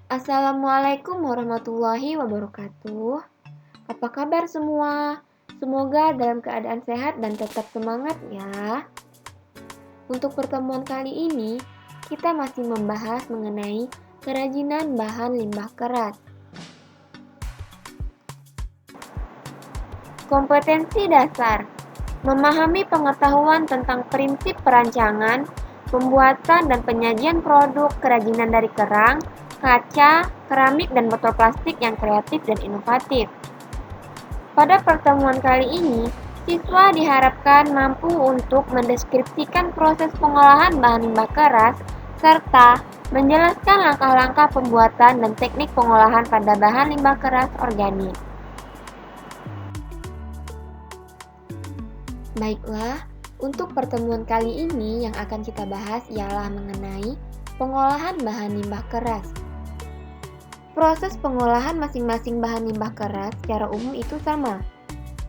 Assalamualaikum warahmatullahi wabarakatuh. Apa kabar semua? Semoga dalam keadaan sehat dan tetap semangat ya. Untuk pertemuan kali ini, kita masih membahas mengenai kerajinan bahan limbah keras. Kompetensi dasar: memahami pengetahuan tentang prinsip perancangan, pembuatan dan penyajian produk kerajinan dari kerang, kaca, keramik dan botol plastik yang kreatif dan inovatif. Pada pertemuan kali ini, siswa diharapkan mampu untuk mendeskripsikan proses pengolahan bahan limbah keras serta menjelaskan langkah-langkah pembuatan dan teknik pengolahan pada bahan limbah keras organik. Baiklah, untuk pertemuan kali ini yang akan kita bahas ialah mengenai pengolahan bahan limbah keras. Proses pengolahan masing-masing bahan limbah keras secara umum itu sama.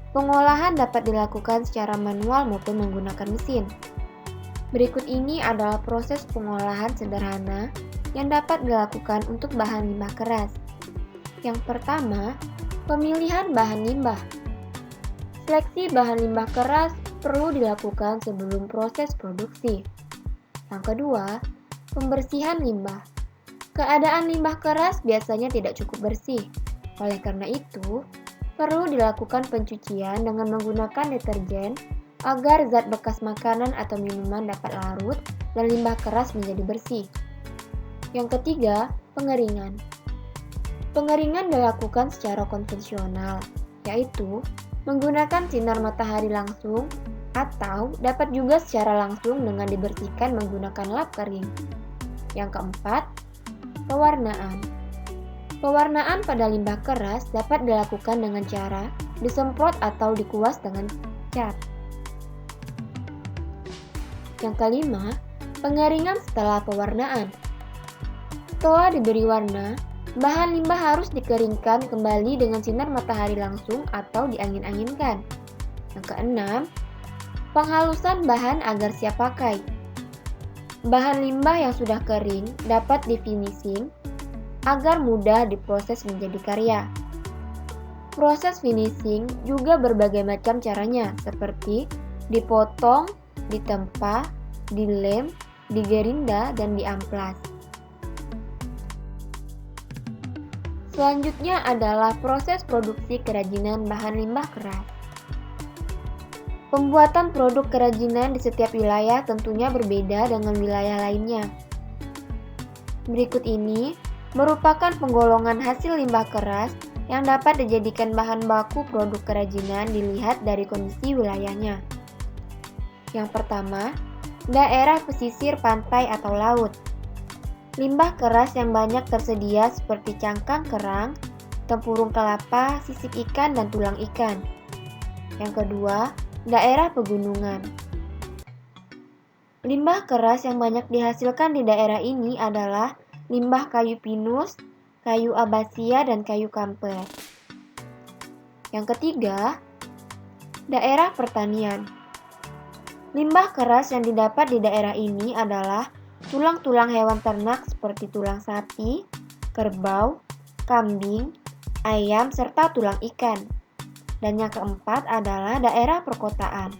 Pengolahan dapat dilakukan secara manual maupun menggunakan mesin. Berikut ini adalah proses pengolahan sederhana yang dapat dilakukan untuk bahan limbah keras. Yang pertama, pemilihan bahan limbah. Seleksi bahan limbah keras perlu dilakukan sebelum proses produksi. Yang kedua, pembersihan limbah. Keadaan limbah keras biasanya tidak cukup bersih. Oleh karena itu, perlu dilakukan pencucian dengan menggunakan deterjen agar zat bekas makanan atau minuman dapat larut dan limbah keras menjadi bersih. Yang ketiga, pengeringan. Pengeringan dilakukan secara konvensional, yaitu menggunakan sinar matahari langsung atau dapat juga secara langsung dengan dibersihkan menggunakan lap kering. Yang keempat, pewarnaan. Pewarnaan pada limbah keras dapat dilakukan dengan cara disemprot atau dikuas dengan cat. Yang kelima, pengeringan setelah pewarnaan. Setelah diberi warna, bahan limbah harus dikeringkan kembali dengan sinar matahari langsung atau diangin-anginkan. Yang keenam, penghalusan bahan agar siap pakai. Bahan limbah yang sudah kering dapat di-finishing agar mudah diproses menjadi karya. Proses finishing juga berbagai macam caranya, seperti dipotong, ditempa, dilem, digerinda, dan diamplas. Selanjutnya adalah proses produksi kerajinan bahan limbah keras. Pembuatan produk kerajinan di setiap wilayah tentunya berbeda dengan wilayah lainnya. Berikut ini merupakan penggolongan hasil limbah keras yang dapat dijadikan bahan baku produk kerajinan dilihat dari kondisi wilayahnya. Yang pertama, daerah pesisir pantai atau laut. Limbah keras yang banyak tersedia seperti cangkang kerang, tempurung kelapa, sisik ikan, dan tulang ikan. Yang kedua, daerah pegunungan. Limbah keras yang banyak dihasilkan di daerah ini adalah limbah kayu pinus, kayu abasia, dan kayu kampet. Yang ketiga, daerah pertanian. Limbah keras yang didapat di daerah ini adalah tulang-tulang hewan ternak seperti tulang sapi, kerbau, kambing, ayam, serta tulang ikan. Dan yang keempat adalah daerah perkotaan.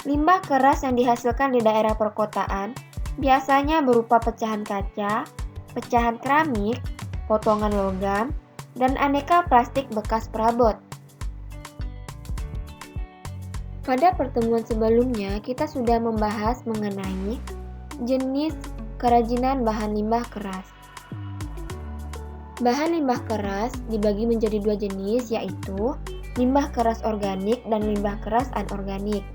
Limbah keras yang dihasilkan di daerah perkotaan biasanya berupa pecahan kaca, pecahan keramik, potongan logam, dan aneka plastik bekas perabot. Pada pertemuan sebelumnya, kita sudah membahas mengenai jenis kerajinan bahan limbah keras. Bahan limbah keras dibagi menjadi dua jenis, yaitu limbah keras organik dan limbah keras anorganik.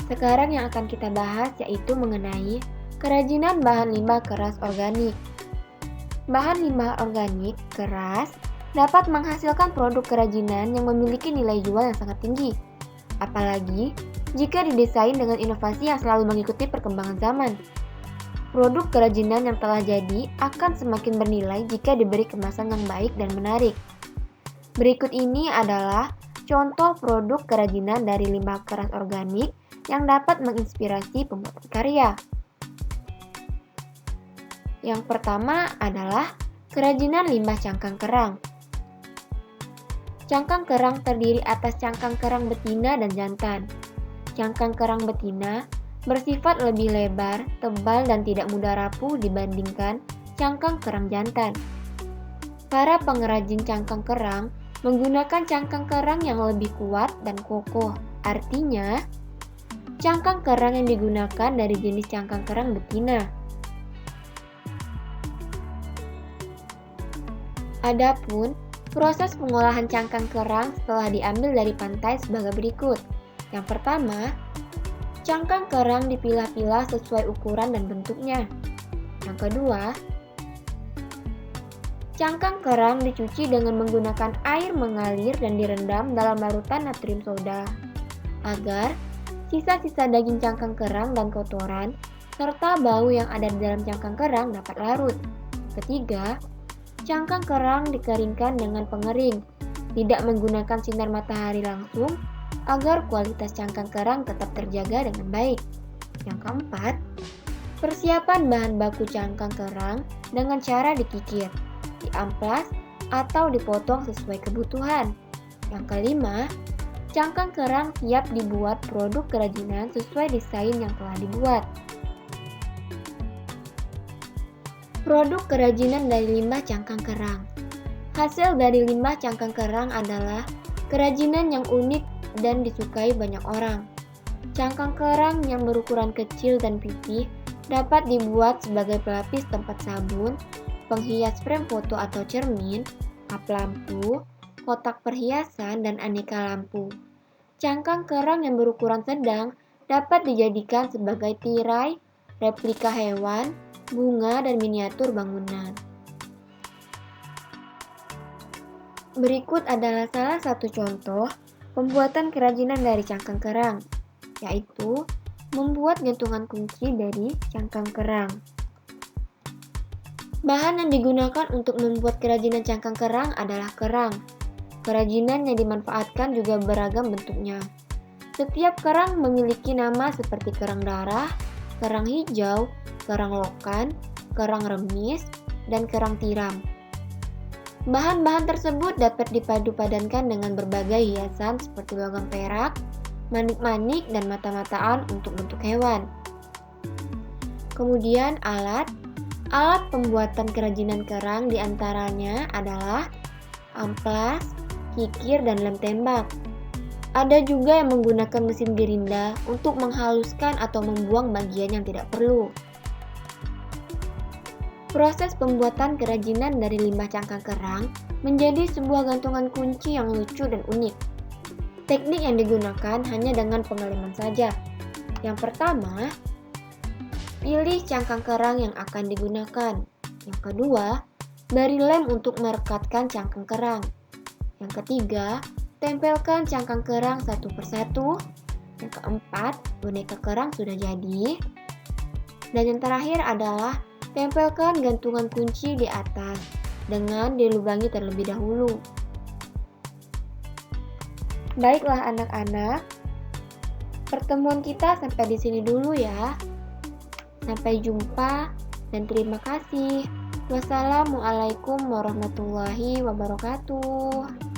Sekarang yang akan kita bahas yaitu mengenai kerajinan bahan limbah keras organik. Bahan limbah organik keras dapat menghasilkan produk kerajinan yang memiliki nilai jual yang sangat tinggi, apalagi jika didesain dengan inovasi yang selalu mengikuti perkembangan zaman. Produk kerajinan yang telah jadi akan semakin bernilai jika diberi kemasan yang baik dan menarik. Berikut ini adalah contoh produk kerajinan dari limbah keras organik yang dapat menginspirasi pembuatan karya. Yang pertama adalah kerajinan limbah cangkang kerang. Cangkang kerang terdiri atas cangkang kerang betina dan jantan. Cangkang kerang betina bersifat lebih lebar, tebal, dan tidak mudah rapuh dibandingkan cangkang kerang jantan. Para pengrajin cangkang kerang menggunakan cangkang kerang yang lebih kuat dan kokoh. Artinya, cangkang kerang yang digunakan dari jenis cangkang kerang betina. Adapun proses pengolahan cangkang kerang setelah diambil dari pantai sebagai berikut. Yang pertama, cangkang kerang dipilah-pilah sesuai ukuran dan bentuknya. Yang kedua, cangkang kerang dicuci dengan menggunakan air mengalir dan direndam dalam larutan natrium soda agar sisa-sisa daging cangkang kerang dan kotoran serta bau yang ada di dalam cangkang kerang dapat larut. Ketiga, cangkang kerang dikeringkan dengan pengering, tidak menggunakan sinar matahari langsung agar kualitas cangkang kerang tetap terjaga dengan baik. Yang keempat, persiapan bahan baku cangkang kerang dengan cara dikikir, diamplas, atau dipotong sesuai kebutuhan. Yang kelima, cangkang kerang siap dibuat produk kerajinan sesuai desain yang telah dibuat. Produk kerajinan dari limbah cangkang kerang. Hasil dari limbah cangkang kerang adalah kerajinan yang unik dan disukai banyak orang. Cangkang kerang yang berukuran kecil dan pipih dapat dibuat sebagai pelapis tempat sabun, penghias frame foto atau cermin, kap lampu, kotak perhiasan, dan aneka lampu. Cangkang kerang yang berukuran sedang dapat dijadikan sebagai tirai, replika hewan, bunga, dan miniatur bangunan. Berikut adalah salah satu contoh pembuatan kerajinan dari cangkang kerang, yaitu membuat gantungan kunci dari cangkang kerang. Bahan yang digunakan untuk membuat kerajinan cangkang kerang adalah kerang. Kerajinan yang dimanfaatkan juga beragam bentuknya. Setiap kerang memiliki nama seperti kerang darah, kerang hijau, kerang lokan, kerang remis, dan kerang tiram. Bahan-bahan tersebut dapat dipadu-padankan dengan berbagai hiasan seperti logam perak, manik-manik, dan mata-mataan untuk bentuk hewan. Kemudian alat pembuatan kerajinan kerang diantaranya adalah amplas, kikir, dan lem tembak. Ada juga yang menggunakan mesin gerinda untuk menghaluskan atau membuang bagian yang tidak perlu. Proses pembuatan kerajinan dari limbah cangkang kerang menjadi sebuah gantungan kunci yang lucu dan unik. Teknik yang digunakan hanya dengan pengeleman saja. Yang pertama, pilih cangkang kerang yang akan digunakan. Yang kedua, beri lem untuk merekatkan cangkang kerang. Yang ketiga, tempelkan cangkang kerang satu persatu. Yang keempat, boneka kerang sudah jadi. Dan yang terakhir adalah tempelkan gantungan kunci di atas dengan dilubangi terlebih dahulu. Baiklah anak-anak, pertemuan kita sampai di sini dulu ya. Sampai jumpa dan terima kasih. Wassalamualaikum warahmatullahi wabarakatuh.